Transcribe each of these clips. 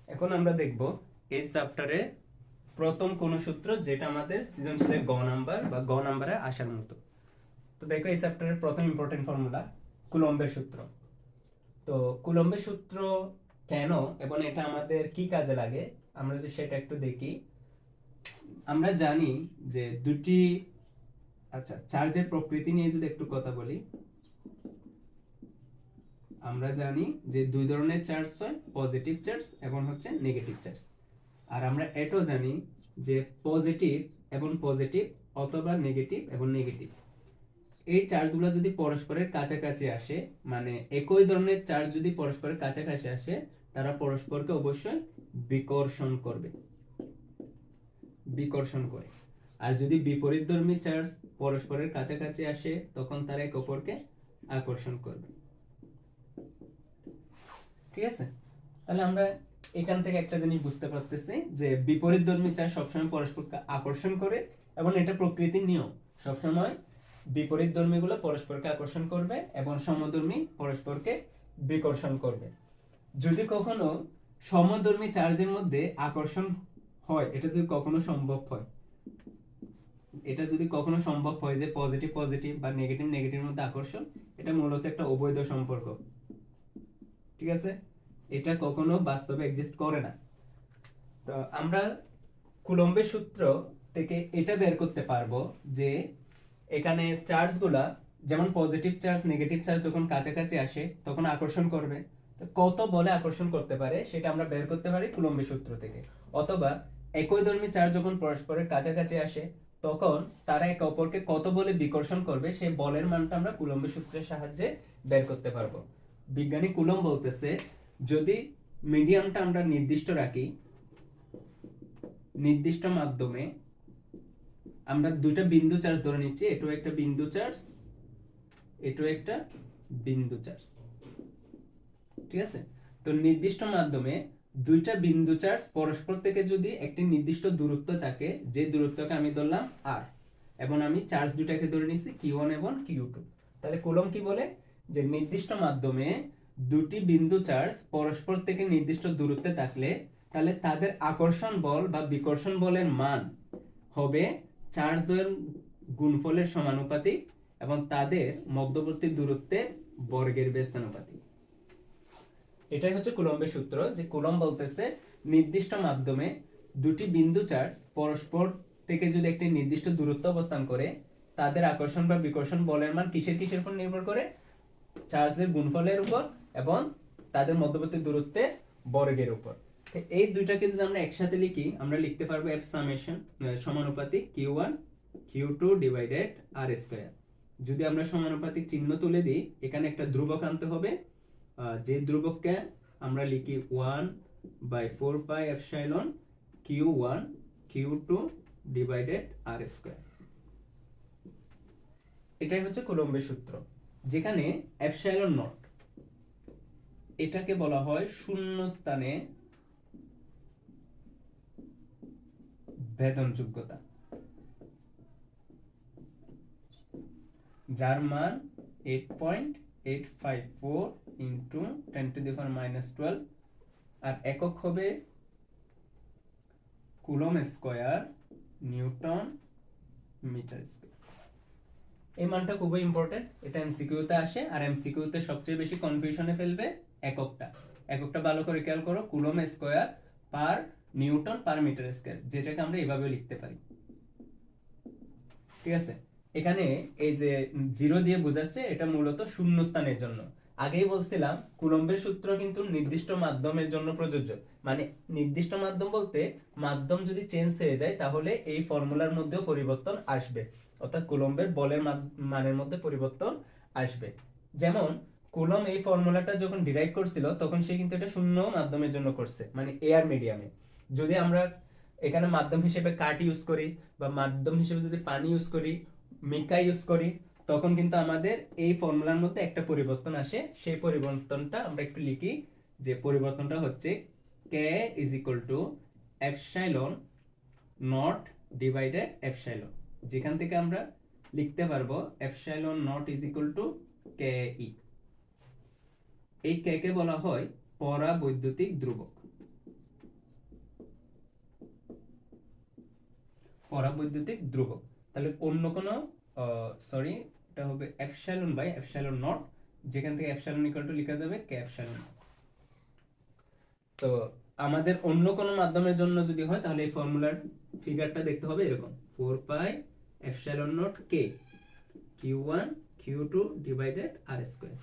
এখন আমরা দেখব এই চ্যাপ্টারে প্রথম কোন সূত্র যেটা আমাদের সৃজনশীলের গ নাম্বার বা গ নাম্বারে আসার মতো। তো দেখো এই চ্যাপ্টারের প্রথম ইম্পর্টেন্ট ফর্মুলা কুলম্বের সূত্র। তো কুলম্বের সূত্র কেন এবং এটা আমাদের কি কাজে লাগে আমরা যদি সেটা একটু দেখি। আমরা জানি যে দুটি চার্জের প্রকৃতি নিয়ে যদি একটু কথা বলি, আমরা জানি যে দুই ধরনের চার্জ হয়, পজিটিভ চার্জ এবং হচ্ছে নেগেটিভ চার্জ। আর আমরা এটাও জানি যে পজিটিভ এবং পজিটিভ অথবা নেগেটিভ এবং নেগেটিভ এই চার্জগুলো যদি পরস্পরের কাছাকাছি আসে, মানে একই ধরনের চার্জ যদি পরস্পরের কাছাকাছি আসে, তারা পরস্পরকে অবশ্যই বিকর্ষণ করবে, বিকর্ষণ করে। আর যদি বিপরীতধর্মী চার্জ পরস্পরের কাছাকাছি আসে, তখন তারা একে অপরকে আকর্ষণ করবে। ঠিক আছে, তাহলে আমরা এখান থেকে একটা জিনিস বুঝতে পারতেছি যে বিপরীতধর্মী চার্জ সবসময় পরস্পরকে আকর্ষণ করে এবং এটা প্রকৃতির নিয়ম। সবসময় বিপরীতধর্মীগুলো পরস্পরকে আকর্ষণ করবে এবং সমধর্মী পরস্পরকে বিকর্ষণ করবে। যদি কখনো সমধর্মী চার্জের মধ্যে আকর্ষণ হয়, এটা যদি কখনো সম্ভব হয়, এটা যদি কখনো সম্ভব হয় যে পজিটিভ পজিটিভ বা নেগেটিভ নেগেটিভের মধ্যে আকর্ষণ, এটা মূলত একটা অবৈধ সম্পর্ক। ঠিক আছে, এটা কখনো বাস্তবে এক্সিস্ট করে না। তো আমরা কুলম্বের সূত্র থেকে এটা বের করতে পারবো যে এখানে চার্জগুলা, যেমন পজিটিভ চার্জ নেগেটিভ চার্জ যখন কাছাকাছি আসে তখন আকর্ষণ করবে। তো কত বলে আকর্ষণ করতে পারে সেটা আমরা বের করতে পারি কুলম্বের সূত্র থেকে। অথবা একইধর্মী চার্জ যখন পরস্পরের কাছাকাছি আসে তখন তারা একে অপরকে কত বলে বিকর্ষণ করবে, সেই বলের মানটা আমরা কুলম্বের সূত্রের সাহায্যে বের করতে পারবো। বিজ্ঞানী কুলম্ব বলতেছে যদি মিডিয়ামটা আমরা নির্দিষ্ট রাখি, নির্দিষ্ট মাধ্যমে আমরা দুইটা বিন্দু চার্জ ধরে নিচ্ছি, এটাও একটা বিন্দু চার্জ, এটাও একটা বিন্দু চার্জ। ঠিক আছে, তো নির্দিষ্ট মাধ্যমে দুইটা বিন্দু চার্জ পরস্পর থেকে যদি একটি নির্দিষ্ট দূরত্ব থাকে, যে দূরত্বকে আমি ধরলাম আর, এবং আমি চার্জ দুটাকে ধরে নিচ্ছি Q1 এবং Q2, তাহলে কুলম্ব কি বলে যে নির্দিষ্ট মাধ্যমে দুটি বিন্দু চার্জ পরস্পর থেকে নির্দিষ্ট দূরত্বে থাকলে তাহলে তাদের আকর্ষণ বল বা বিকর্ষণ বলের মান হবে চার্জ দ্বয়ের গুণফলের সমানুপাতিক এবং তাদের মধ্যবর্তী দূরত্বের বর্গের ব্যস্তানুপাতিক। এটাই হচ্ছে কুলম্বের সূত্র, যে কুলম্ব বলতেছে নির্দিষ্ট মাধ্যমে দুটি বিন্দু চার্জ পরস্পর থেকে যদি একটি নির্দিষ্ট দূরত্ব অবস্থান করে, তাদের আকর্ষণ বা বিকর্ষণ বলের মান কিসের কিসের উপর নির্ভর করে? চার্জের গুণফলের উপর এবং তাদের মধ্যবর্তী দূরত্বের বর্গের উপর। এই দুইটাকে যদি আমরা একসাথে লিখি, আমরা লিখতে পারবো এফ সামেশন সমানুপাতিক Q1 Q2 divided R square. যদি আমরা সমানুপাতিক চিহ্ন তুলে দিই, এখানে একটা ধ্রুবক আনতে হবে, যে ধ্রুবককে আমরা লিখি 1/4 pi epsilon Q1 Q2 divided R square. এটাই হচ্ছে কুলম্বের সূত্র, যেখানে এপসাইলন নট এটাকে বলা হয় শূন্য স্থানে ভেদন যোগ্যতা, যার মান 8.854 ইন্টু 10⁻⁻12, আর একক হবে coulomb square newton metre square. এই মানটা খুবই ইম্পর্টেন্ট, এটা এমসিকিউতে আসে, আর এমসিকিউতে সবচেয়ে বেশি কনফিউশনে ফেলবে এককটা। এককটা ভালো করে খেয়াল করো, coulomb square per newton per metre square, যেটাকে আমরা এভাবে লিখতে পারি। ঠিক আছে, এখানে এই যে জিরো দিয়ে বোঝাচ্ছে এটা মূলত শূন্য স্থানের জন্য। আগেই বলছিলাম কুলম্বের সূত্র কিন্তু নির্দিষ্ট মাধ্যমের জন্য প্রযোজ্য, মানে নির্দিষ্ট মাধ্যম বলতে মাধ্যম যদি চেঞ্জ হয়ে যায় তাহলে এই ফর্মুলার মধ্যেও পরিবর্তন আসবে, অর্থাৎ কুলম্বের বলের মানের মধ্যে পরিবর্তন আসবে। যেমন কুলম এই ফর্মুলাটা যখন ডিরাইভ করছিল তখন সে কিন্তু এটা শূন্য মাধ্যমের জন্য করছে, মানে এয়ার মিডিয়ামে। যদি আমরা এখানে মাধ্যম হিসেবে কাঠ ইউজ করি বা মাধ্যম হিসেবে যদি পানি ইউজ করি, মিকা ইউজ করি, তখন কিন্তু আমাদের এই ফর্মুলার মধ্যে একটা পরিবর্তন আসে। সেই পরিবর্তনটা আমরা একটু লিখি, যে পরিবর্তনটা হচ্ছে k is equal to epsilon not divided epsilon, যেখান থেকে আমরা লিখতে পারবো epsilon not is equal to K E. এই কে কে বলা হয় পরাবৈদ্যুতিক ধ্রুবক। পরাবৈদ্যুতিক ধ্রুবক। তাহলে অন্য কোনো সরি, এটা হবে এপসাইলন বাই এপসাইলন নট, যেখান থেকে এপসাইলন ইকুয়াল টু লেখা যাবে কে এপসাইলন। তো আমাদের অন্য কোনো মাধ্যমের জন্য যদি হয় তাহলে এই ফর্মুলার ফিগারটা দেখতে হবে এরকম 4 পাই epsilon not K q1 q2 divided r square.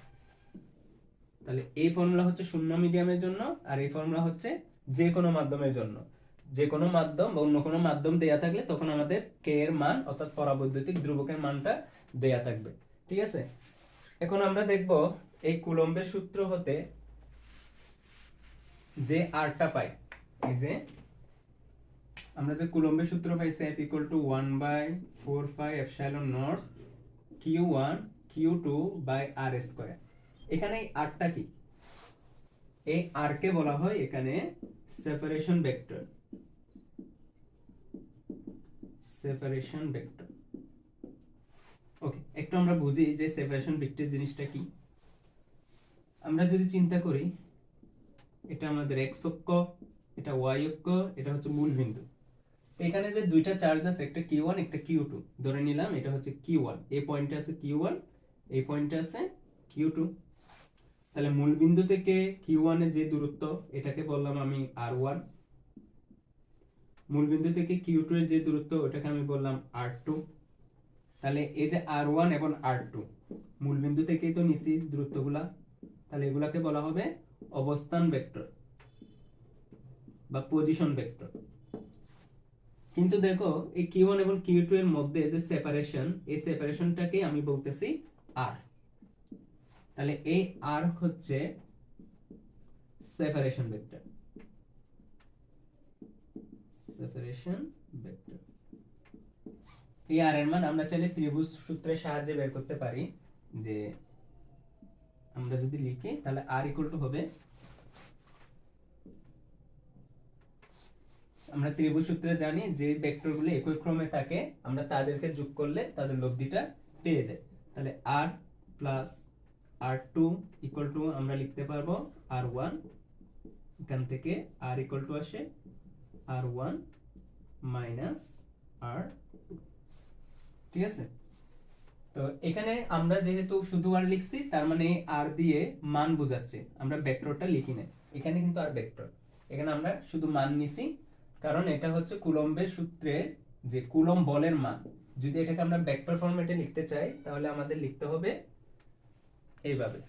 তাহলে এই ফর্মুলা হচ্ছে শূন্য মিডিয়ামের জন্য, আর এই ফর্মুলা হচ্ছে যে কোনো মাধ্যমের জন্য। যে কোনো মাধ্যম বা অন্য কোনো মাধ্যম দেয়া থাকলে তখন আমাদের কে এর মান অর্থাৎ পরাবৈদ্যুতিক ধ্রুবকের মানটা দেয়া থাকবে। ঠিক আছে, এখন আমরা দেখব এই কুলম্বের সূত্র হতে যে আরটা পাই, এই যে আমরা যে কুলম্বের সূত্র পাইছি F equal to 1/4 pi epsilon nought q1 q2 by r square. এখানে এই আরটা কি? এই আর কে বলা হয় এখানে সেপারেশন ভেক্টর। সেপারেশন ভেক্টর, ওকে। একটু আমরা বুঝি যে সেপারেশন ভেক্টর জিনিসটা কি। আমরা যদি চিন্তা করি, এটা আমাদের x অক্ষ, এটা y অক্ষ, এটা হচ্ছে মূল বিন্দু। এখানে যে দুইটা চার্জ আছে, একটা q1 একটা q2, ধরে নিলাম এটা হচ্ছে q1, এই পয়েন্টে আছে q1, এই পয়েন্টে আছে q2। তাহলে মূল বিন্দু থেকে q1 এর যে দূরত্ব এটাকে বললাম আমি r1, মূল বিন্দু থেকে q2 এর যে দূরত্ব ওটাকে আমি বললাম r2। তাহলে এই যে r1 এবং r2 মূল বিন্দু থেকেই তো নিছি দূরত্বগুলা, তাহলে এগুলাকে বলা হবে অবস্থান ভেক্টর বা পজিশন ভেক্টর। কিন্তু দেখো এই q1 এবং q2 এর মধ্যে যে সেপারেশন, এই সেপারেশনটাকে আমি বলতেছি r। তাহলে এই r হচ্ছে সেপারেশন ভেক্টর। সেপারেশন ভেক্টর, এই r এর মান আমরা চাইলে ত্রিভুজ সূত্রের সাহায্যে বের করতে পারি। যে আমরা যদি লিখি তাহলে r ইকুয়াল টু হবে, আমরা ত্রিভুজ সূত্রে জানি যে ভেক্টরগুলো একই ক্রমে থাকে আমরা তাদেরকে যোগ করলে তাদের লব্ধিটা পেয়ে যাই। তাহলে r plus r2 equal to আমরা লিখতে পারবো r1, এখান থেকে r ইকুয়াল টু আসে r1 মাইনাস r2। ঠিক আছে, তো এখানে আমরা যেহেতু শুধু r লিখছি তার মানে r দিয়ে মান বোঝাচ্ছে, আমরা ভেক্টরটা লিখি না। এখানে কিন্তু আর ভেক্টর, এখানে আমরা শুধু মান নিছি, কারণ এটা হচ্ছে কুলম্বের সূত্রে যে কুলম্ব বলের মান। যদি এটাকে আমরা ভেক্টর ফরম্যাটে লিখতে চাই তাহলে আমাদের লিখতে হবে এইভাবে।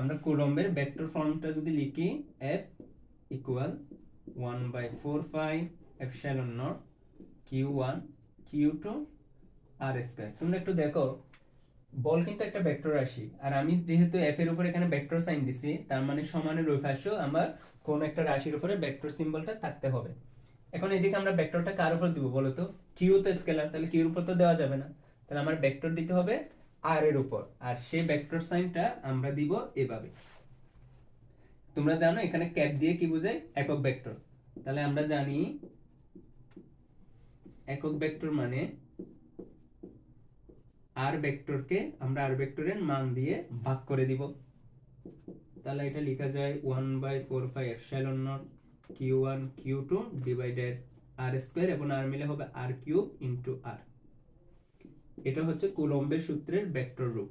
আমরা কুলম্বের ভেক্টর ফর্মটা যদি লিখি F equal 1/4 pi epsilon nought q1 q2 r square. তোমরা একটু দেখো, বল কিন্তু একটা ভেক্টর রাশি, আর আমি যেহেতু f এর উপর এখানে ভেক্টর সাইন দিছি, তার মানে সমানের ওই পাশেও আমার কোন একটা রাশির উপরে ভেক্টর সিম্বলটা থাকতে হবে। এখন এদিকে আমরা ভেক্টরটা কার উপর দিব বলো তো? q তো স্কেলার, তাহলে q এর উপর তো দেওয়া যাবে না, তাহলে আমার ভেক্টর দিতে হবে r এর উপর, আর সেই ভেক্টর সাইনটা আমরা দিব এভাবে। তোমরা জানো এখানে ক্যাপ দিয়ে কি বোঝায়? একক ভেক্টর। তাহলে আমরা জানি একক ভেক্টর মানে আর ভেক্টরকে আমরা আর ভেক্টরের মান দিয়ে ভাগ করে দিব। তাহলে এটা লেখা যায় 1/4 pi epsilon nought q1 q2 divided r square, এবং r মিলে হবে r কিউব ইনটু r। এটা হচ্ছে কুলম্বের সূত্রের ভেক্টর রূপ।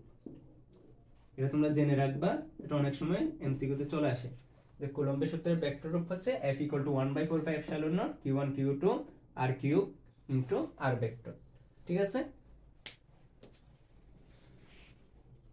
এটা তোমরা জেনে রাখবা, এটা অনেক সময় এমসিকিউ তে চলে আসে। যে কুলম্বের সূত্রের ভেক্টর রূপ হচ্ছে F equal to 1/4 pi epsilon nought q1 q2 r cube into r vector. ঠিক আছে।